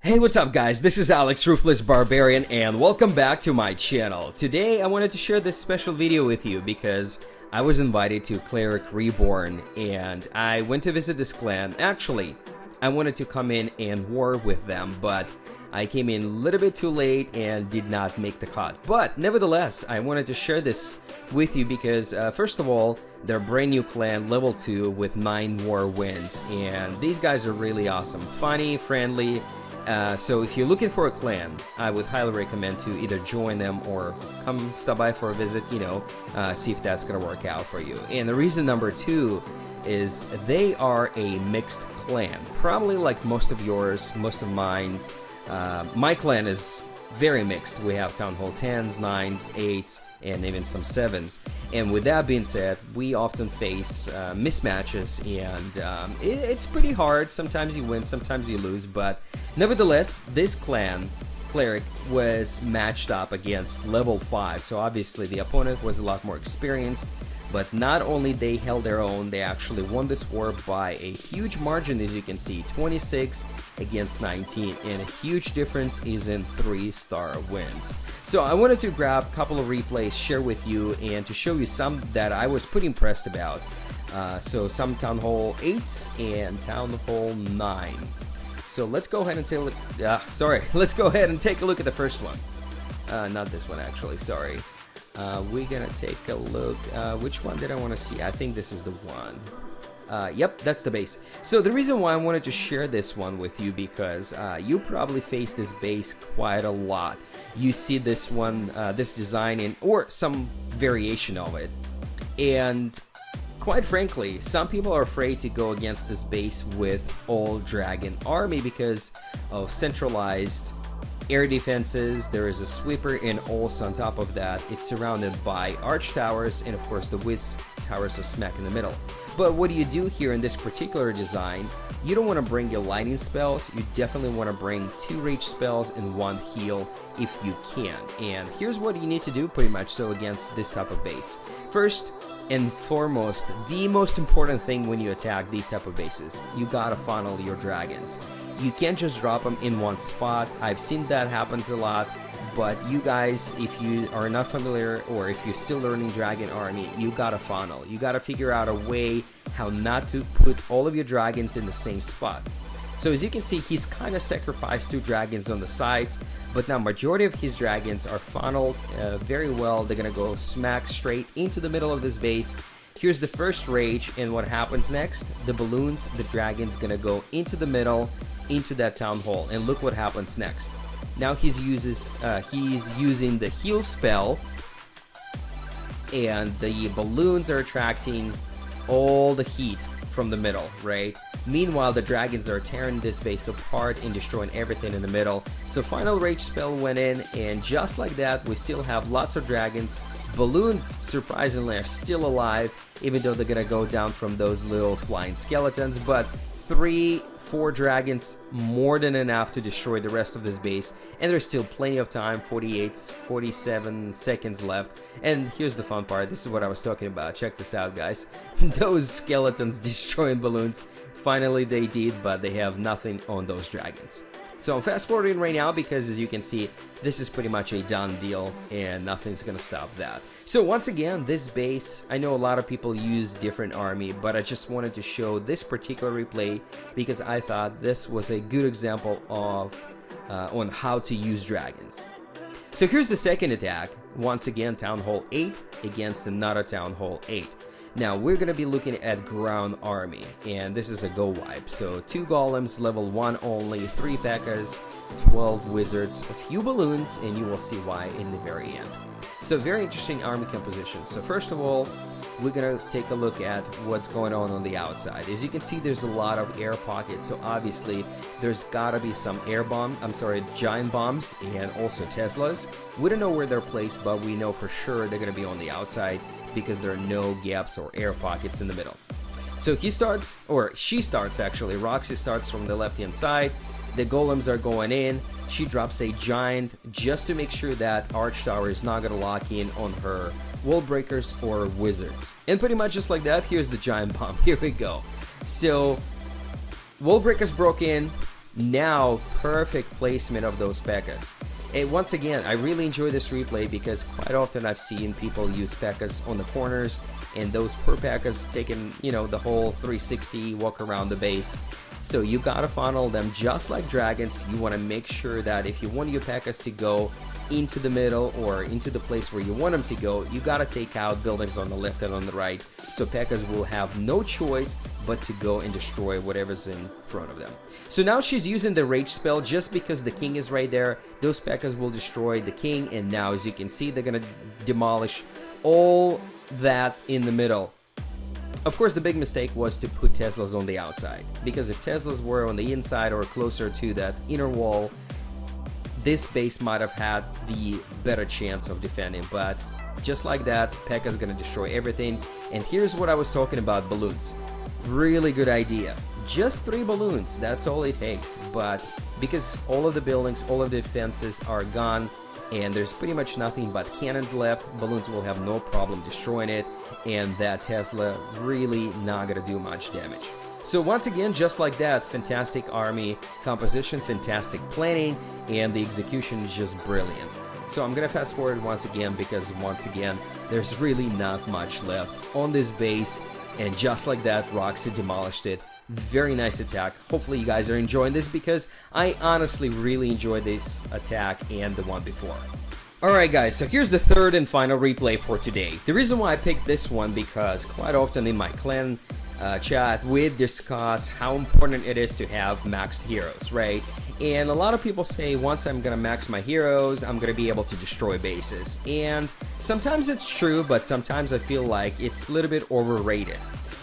Hey, what's up guys? This is Alex Ruthless Barbarian and welcome back to my channel. Today I wanted to share this special video with you because I was invited to CLERIC Reborn and I went to visit this clan. Actually, I wanted to come in and war with them, but I came in a little bit too late and did not make the cut. But nevertheless, I wanted to share this with you because first of all, they're a brand new clan, level 2 with 9 war wins, and these guys are really awesome, funny, friendly. So if you're looking for a clan, I would highly recommend to either join them or come stop by for a visit, see if that's gonna work out for you. And the reason number 2 is they are a mixed clan, probably like most of yours, most of mine. My clan is very mixed. We have Town Hall 10s, 9s, 8s, and even some 7s. And with that being said, we often face mismatches, and it's pretty hard. Sometimes you win, sometimes you lose, but nevertheless, this clan, Cleric, was matched up against level 5, so obviously the opponent was a lot more experienced. But not only they held their own, they actually won this war by a huge margin, as you can see, 26 against 19, and a huge difference is in 3-star wins. So I wanted to grab a couple of replays, share with you, and to show you some that I was pretty impressed about. So some Town Hall 8s and Town Hall 9. So let's go ahead and take a look. Let's go ahead and take a look at the first one. Not this one, actually. Sorry. We're gonna take a look. Which one did I want to see? I think this is the one. Yep, that's the base. So the reason why I wanted to share this one with you because you probably face this base quite a lot. You see this one, this design in or some variation of it, and quite frankly, some people are afraid to go against this base with all dragon army because of centralized air defenses. There is a sweeper, and also on top of that, it's surrounded by arch towers, and of course the whiz towers are smack in the middle. But what do you do here in this particular design? You don't want to bring your lightning spells. You definitely want to bring 2 rage spells and 1 heal if you can. And here's what you need to do pretty much so against this type of base. First and foremost, the most important thing when you attack these type of bases, you gotta funnel your dragons. You can't just drop them in one spot. I've seen that happens a lot, but you guys, if you are not familiar or if you're still learning Dragon Army, you gotta funnel. You gotta figure out a way how not to put all of your dragons in the same spot. So as you can see, he's kind of sacrificed 2 dragons on the sides, but now majority of his dragons are funneled very well. They're gonna go smack straight into the middle of this base. Here's the first rage, and what happens next? The balloons, the dragons gonna go into the middle, into that town hall, and look what happens next. Now he's using the heal spell, and the balloons are attracting all the heat from the middle, right? Meanwhile, the dragons are tearing this base apart and destroying everything in the middle. So final rage spell went in, and just like that, we still have lots of dragons. Balloons, surprisingly, are still alive, even though they're gonna go down from those little flying skeletons, but 3-4 dragons, more than enough to destroy the rest of this base, and there's still plenty of time, 47 seconds left. And here's the fun part, this is what I was talking about, check this out guys. Those skeletons destroying balloons, finally they did, but they have nothing on those dragons. So I'm fast forwarding right now because as you can see, this is pretty much a done deal and nothing's gonna stop that. So once again, this base, I know a lot of people use different army, but I just wanted to show this particular replay because I thought this was a good example of on how to use dragons. So here's the second attack. Once again, Town Hall 8 against another Town Hall 8. Now we're gonna be looking at ground army, and this is a go wipe. So 2 golems, level 1 only, 3 P.E.K.K.A.s, 12 wizards, a few balloons, and you will see why in the very end. So very interesting army composition. So first of all, we're gonna take a look at what's going on the outside. As you can see, there's a lot of air pockets, so obviously there's gotta be some giant bombs and also Teslas. We don't know where they're placed, but we know for sure they're gonna be on the outside because there are no gaps or air pockets in the middle. So he starts, or she starts actually, Roxy starts from the left hand side. The golems are going in. She drops a giant just to make sure that arch tower is not gonna lock in on her wall breakers or wizards. And pretty much just like that, here's the giant bomb. Here we go. So wall breakers broke in, Now, perfect placement of those P.E.K.K.A.s. And once again, I really enjoy this replay because quite often I've seen people use P.E.K.K.A.s on the corners, and those poor P.E.K.K.A.s taking, you know, the whole 360 walk around the base. So you gotta funnel them just like dragons. You want to make sure that if you want your P.E.K.K.A.s to go into the middle or into the place where you want them to go, you gotta take out buildings on the left and on the right. So P.E.K.K.A.s will have no choice but to go and destroy whatever's in front of them. So now she's using the rage spell just because the king is right there. Those P.E.K.K.A.s will destroy the king, and now as you can see, they're gonna demolish all that in the middle. Of course, the big mistake was to put Teslas on the outside, because if Teslas were on the inside or closer to that inner wall, this base might have had the better chance of defending. But just like that, P.E.K.K.A is going to destroy everything. And here's what I was talking about, balloons. Really good idea. Just 3 balloons, that's all it takes. But because all of the buildings, all of the defenses are gone, and there's pretty much nothing but cannons left, balloons will have no problem destroying it, and that Tesla really not gonna do much damage. So once again, just like that, fantastic army composition, fantastic planning, and the execution is just brilliant. So I'm gonna fast forward once again because once again, there's really not much left on this base, and just like that, Roxy demolished it. Very nice attack. Hopefully you guys are enjoying this because I honestly really enjoyed this attack and the one before. Alright guys, so here's the third and final replay for today. The reason why I picked this one because quite often in my clan chat we discuss how important it is to have maxed heroes, right? And a lot of people say once I'm gonna max my heroes, I'm gonna be able to destroy bases. And sometimes it's true, but sometimes I feel like it's a little bit overrated.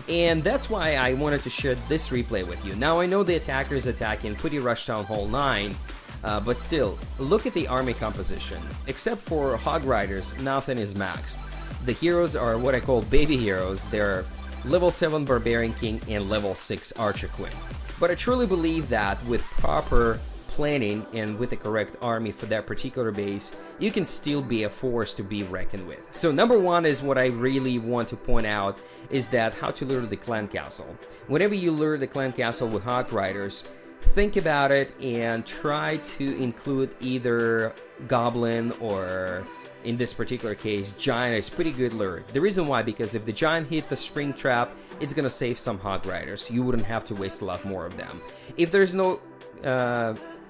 And that's why I wanted to share this replay with you. Now I know the attacker is attacking pretty Rush Town Hall 9, but still, look at the army composition. Except for Hog Riders, nothing is maxed. The heroes are what I call baby heroes. They're level 7 Barbarian King and level 6 Archer Queen. But I truly believe that with proper planning and with the correct army for that particular base, you can still be a force to be reckoned with. So number one is what I really want to point out is that how to lure the clan castle. Whenever you lure the clan castle with Hog Riders, think about it and try to include either goblin or, in this particular case, giant is pretty good lure. The reason why, because if the giant hit the spring trap, it's gonna save some Hog Riders. You wouldn't have to waste a lot more of them. If there's no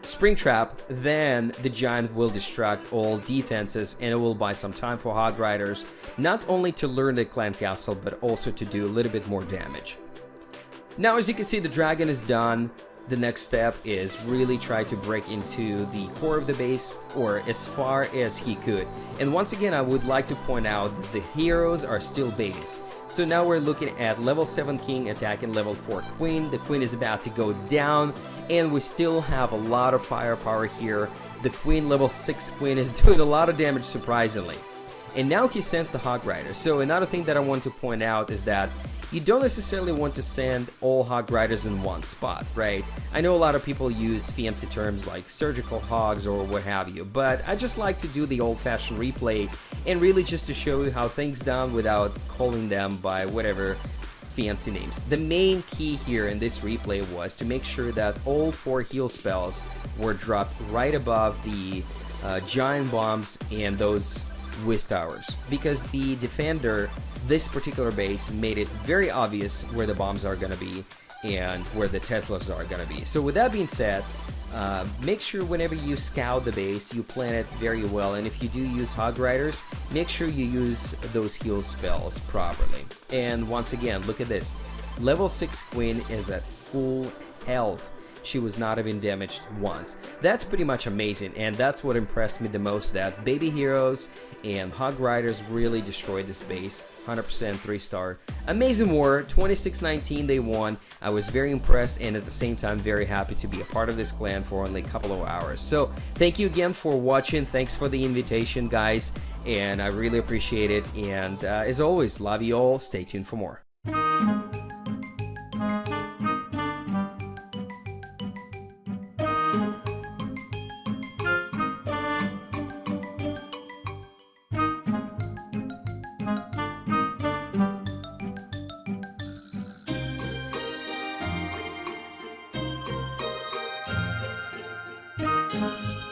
spring trap, then the giant will distract all defenses and it will buy some time for Hog Riders, not only to learn the clan castle but also to do a little bit more damage. Now as you can see, the dragon is done. The next step is really try to break into the core of the base, or as far as he could. And once again, I would like to point out that the heroes are still babies. So now we're looking at level 7 king attacking level 4 queen. The queen is about to go down, and we still have a lot of firepower here. The queen, level 6 queen, is doing a lot of damage, surprisingly. And now he sends the Hog Rider. So another thing that I want to point out is that you don't necessarily want to send all Hog Riders in one spot, right? I know a lot of people use fancy terms like surgical hogs or what have you, but I just like to do the old-fashioned replay and really just to show you how things done without calling them by whatever fancy names. The main key here in this replay was to make sure that all 4 heal spells were dropped right above the giant bombs and those whiz towers, because the defender, this particular base, made it very obvious where the bombs are going to be and where the Teslas are going to be. So with that being said, make sure whenever you scout the base, you plan it very well, and if you do use Hog Riders, make sure you use those heal spells properly. And once again, look at this. Level 6 Queen is at full health. She was not even damaged once. That's pretty much amazing, and that's what impressed me the most, that baby heroes and Hog Riders really destroyed this base. 100% 3-star. Amazing war, 26-19 they won. I was very impressed and at the same time very happy to be a part of this clan for only a couple of hours. So thank you again for watching. Thanks for the invitation, guys, and I really appreciate it. And as always, love you all. Stay tuned for more. soon.